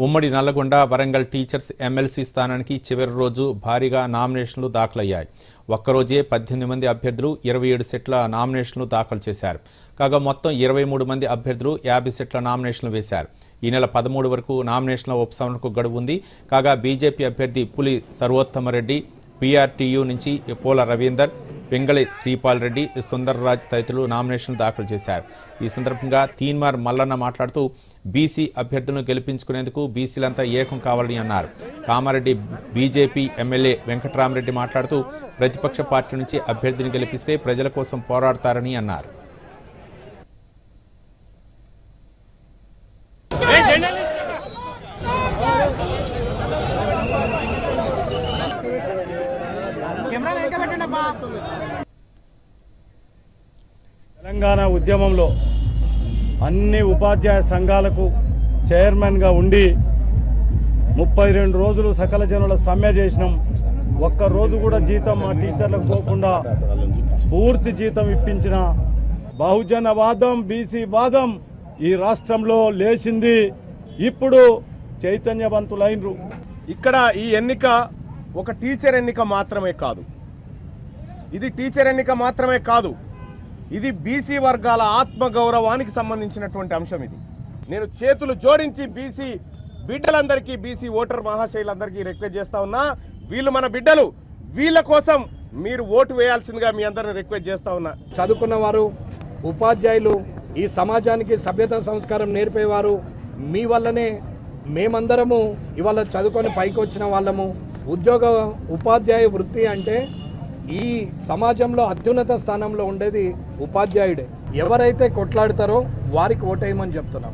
ఉమ్మడి Nalgonda Warangal teachers MLC స్థానానికి చివరి రోజు భారీగా నామినేషన్లు దాఖలయ్యాయి. ఒక్కరోజే 18 మంది అభ్యర్థులు 27 సెట్ల నామినేషన్లు దాఖలు చేశారు. కాగా మొత్తం 23 మంది అభ్యర్థులు 50 సెట్ల నామినేషన్లు వేశారు. ఈ నెల 13 వరకు నామినేషన్ల ఉపసంహరణకు గడువు ఉంది. కాగా బీజేపీ అభ్యర్థి పులి సర్వోత్తమరెడ్డి, పీఆర్టీయూ నుంచి పోల రవీందర్, పెంగళి శ్రీపాల్ రెడ్డి, సుందర్రాజ్ తదితరులు నామినేషన్లు దాఖలు చేశారు. ఈ సందర్భంగా తీన్మార్ మల్లన్న మాట్లాడుతూ బీసీ అభ్యర్థులను గెలిపించుకునేందుకు బీసీలంతా ఏకం కావాలని అన్నారు. కామారెడ్డి బీజేపీ ఎమ్మెల్యే వెంకట్రామరెడ్డి మాట్లాడుతూ ప్రతిపక్ష పార్టీ నుంచి అభ్యర్థిని గెలిపిస్తే ప్రజల కోసం పోరాడతారని అన్నారు. తెలంగాణ ఉద్యమంలో అన్ని ఉపాధ్యాయ సంఘాలకు చైర్మన్గా ఉండి 32 రోజులు సకల జనుల సమ్మె చేసినాం. ఒక్కరోజు కూడా జీతం మా టీచర్లకు పోకుండా పూర్తి జీతం ఇప్పించిన బహుజన వాదం, బీసీ వాదం ఈ రాష్ట్రంలో లేచింది. ఇప్పుడు చైతన్యవంతులైనరు. ఇక్కడ ఈ ఎన్నిక ఒక టీచర్ ఎన్నిక మాత్రమే కాదు, ఇది బీసీ వర్గాల ఆత్మగౌరవానికి సంబంధించినటువంటి అంశం. ఇది నేను చేతులు జోడించి బీసీ బిడ్డలందరికీ, బీసీ ఓటర్ మహాశైలందరికీ రిక్వెస్ట్ చేస్తా ఉన్నా. వీళ్ళు మన బిడ్డలు, వీళ్ళ కోసం మీరు ఓటు వేయాల్సిందిగా మీ అందరిని రిక్వెస్ట్ చేస్తా ఉన్నా. చదువుకున్న వారు, ఉపాధ్యాయులు, ఈ సమాజానికి సభ్యత సంస్కారం నేర్పేవారు మీ వల్లనే మేమందరము ఇవాళ చదువుకొని పైకి వచ్చిన వాళ్ళము. ఉపాధ్యాయ వృత్తి అంటే ఈ సమాజంలో అత్యున్నత స్థానంలో ఉండేది ఉపాధ్యాయుడే. ఎవరైతే కొట్లాడతారో వారికి ఓటేయమని చెప్తున్నాం.